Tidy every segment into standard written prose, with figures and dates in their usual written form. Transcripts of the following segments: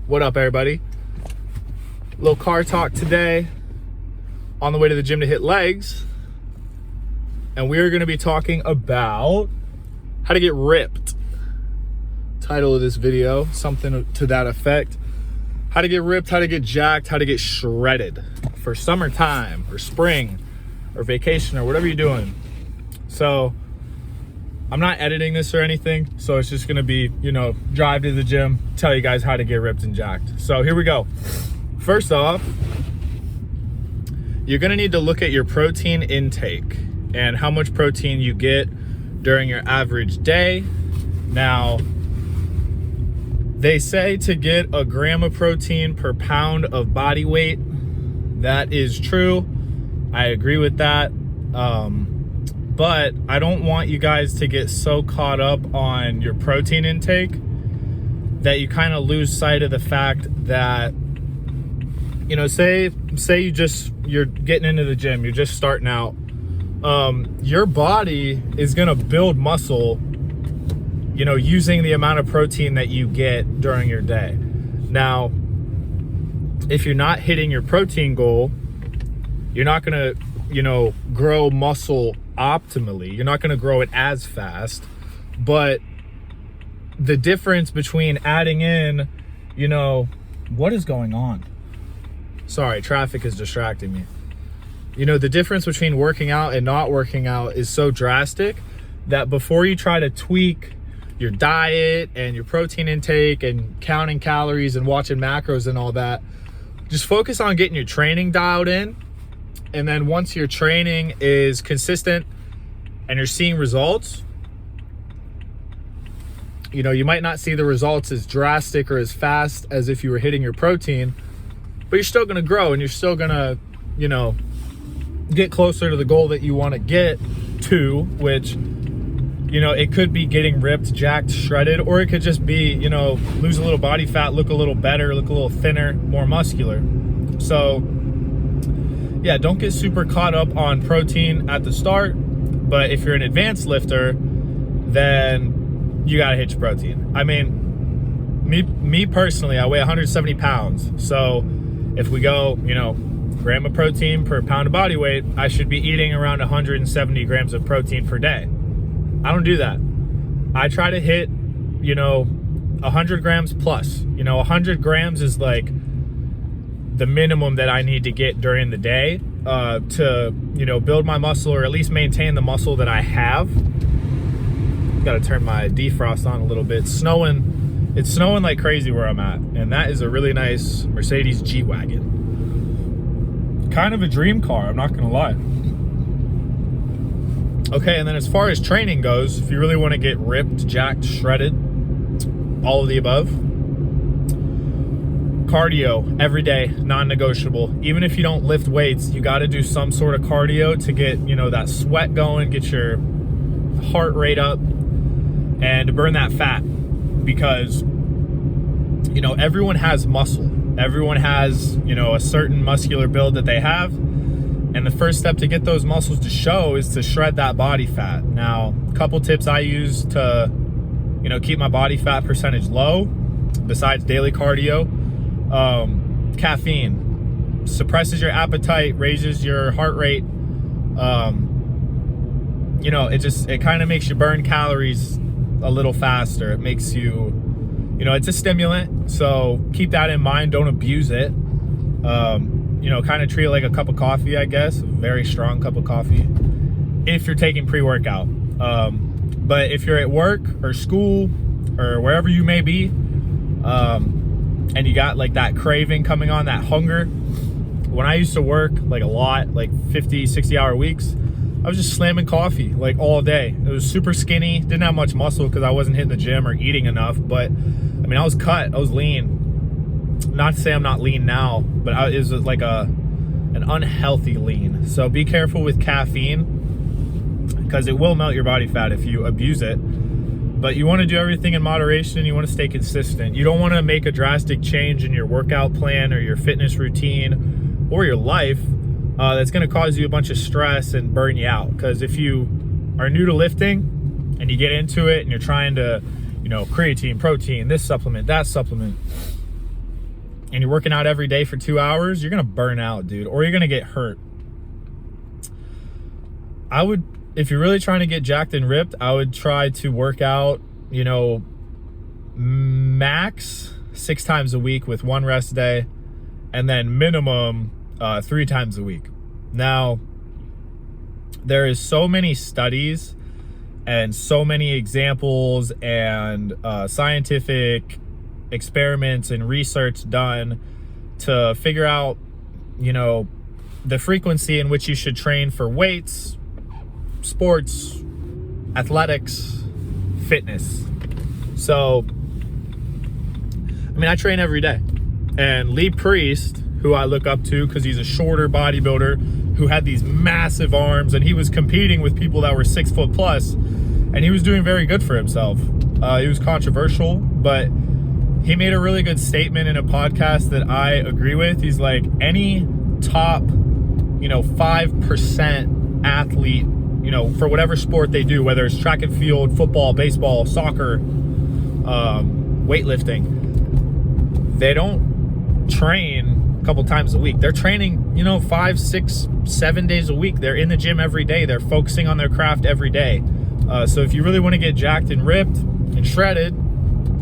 What up, everybody? Little car talk today. On the way to the gym to hit legs. And we are going to be talking about how to get ripped. Title of this video, something to that effect. How to get ripped, how to get jacked, how to get shredded for summertime or spring or vacation or whatever you're doing. So I'm not editing this or anything, so it's just gonna be, drive to the gym, tell you guys how to get ripped and jacked. So here we go. First off, you're gonna need to look at your protein intake and how much protein you get during your average day. Now, they say to get a gram of protein per pound of body weight. That is true. I agree with that. But I don't want you guys to get so caught up on your protein intake that you kind of lose sight of the fact that, say you're getting into the gym, you're just starting out. Your body is gonna build muscle, using the amount of protein that you get during your day. Now, if you're not hitting your protein goal, you're not gonna, grow muscle optimally. You're not going to grow it as fast. But the difference between adding in, what is going on? Sorry, traffic is distracting me. The difference between working out and not working out is so drastic that before you try to tweak your diet and your protein intake and counting calories and watching macros and all that, just focus on getting your training dialed in. And then once your training is consistent and you're seeing results, you might not see the results as drastic or as fast as if you were hitting your protein, but you're still going to grow and you're still going to, get closer to the goal that you want to get to, which, it could be getting ripped, jacked, shredded, or it could just be, lose a little body fat, look a little better, look a little thinner, more muscular. So yeah, don't get super caught up on protein at the start, but if you're an advanced lifter, then you gotta hit your protein. I mean, me personally, I weigh 170 pounds. So if we go, gram of protein per pound of body weight, I should be eating around 170 grams of protein per day. I don't do that. I try to hit, 100 grams plus. 100 grams is like the minimum that I need to get during the day to, build my muscle or at least maintain the muscle that I have. Got to turn my defrost on a little bit. It's snowing like crazy where I'm at. And that is a really nice Mercedes G-Wagon. Kind of a dream car, I'm not going to lie. Okay, and then as far as training goes, if you really want to get ripped, jacked, shredded, all of the above, cardio every day, non-negotiable. Even if you don't lift weights, you got to do some sort of cardio to get, that sweat going, get your heart rate up, and to burn that fat. Because, everyone has muscle. Everyone has, a certain muscular build that they have. And the first step to get those muscles to show is to shred that body fat. Now, a couple tips I use to, keep my body fat percentage low, besides daily cardio. Caffeine suppresses your appetite, raises your heart rate. It kind of makes you burn calories a little faster. It makes you, it's a stimulant. So keep that in mind. Don't abuse it. Kind of treat it like a cup of coffee, I guess, a very strong cup of coffee if you're taking pre-workout. But if you're at work or school or wherever you may be, and you got like that craving coming on, that hunger. When I used to work like a lot, like 50, 60 hour weeks, I was just slamming coffee like all day. It was super skinny, didn't have much muscle because I wasn't hitting the gym or eating enough, but I was cut, I was lean. Not to say I'm not lean now, but it was like an unhealthy lean. So be careful with caffeine because it will melt your body fat if you abuse it. But you want to do everything in moderation. You want to stay consistent. You don't want to make a drastic change in your workout plan or your fitness routine or your life that's going to cause you a bunch of stress and burn you out. Because if you are new to lifting and you get into it and you're trying to, creatine, protein, this supplement, that supplement, and you're working out every day for 2 hours, you're gonna burn out, dude, or you're gonna get hurt. If you're really trying to get jacked and ripped, I would try to work out, you know, max 6 times a week with 1 rest day, and then minimum 3 times a week. Now, there is so many studies and so many examples and scientific experiments and research done to figure out, you know, the frequency in which you should train for weights, sports, athletics, fitness. So, I mean, I train every day. And Lee Priest, who I look up to because he's a shorter bodybuilder who had these massive arms, and he was competing with people that were 6 foot plus, and he was doing very good for himself. He was controversial, but he made a really good statement in a podcast that I agree with. He's like, any top, you know, 5% athlete, you know, for whatever sport they do, whether it's track and field, football, baseball, soccer, weightlifting, they don't train a couple times a week. They're training, you know, 5, 6, 7 days a week. They're in the gym every day. They're focusing on their craft every day. So if you really want to get jacked and ripped and shredded,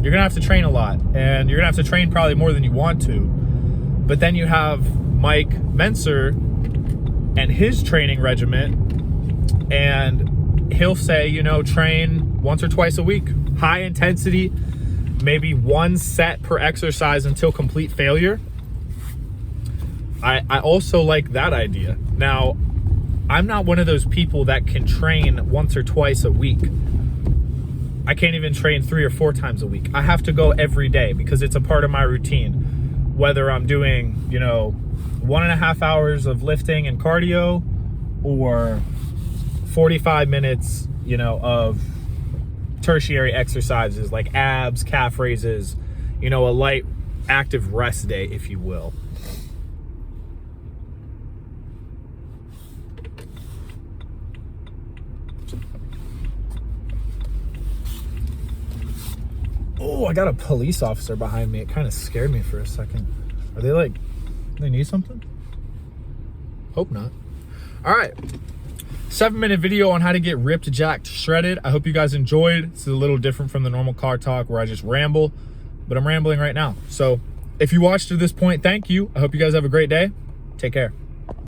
you're gonna have to train a lot, and you're gonna have to train probably more than you want to. But then you have Mike Mentzer and his training regimen, and he'll say, you know, train once or twice a week, high intensity, maybe 1 set per exercise until complete failure. I also like that idea. Now, I'm not one of those people that can train once or twice a week. I can't even train 3 or 4 times a week. I have to go every day because it's a part of my routine. Whether I'm doing, you know, 1.5 hours of lifting and cardio, or 45 minutes, you know, of tertiary exercises like abs, calf raises, you know, a light active rest day, if you will. Oh, I got a police officer behind me. It kind of scared me for a second. Are they like, they need something? Hope not. All right. 7-minute video on how to get ripped, jacked, shredded. I hope you guys enjoyed. This is a little different from the normal car talk where I just ramble, but I'm rambling right now. So if you watched to this point, thank you. I hope you guys have a great day. Take care.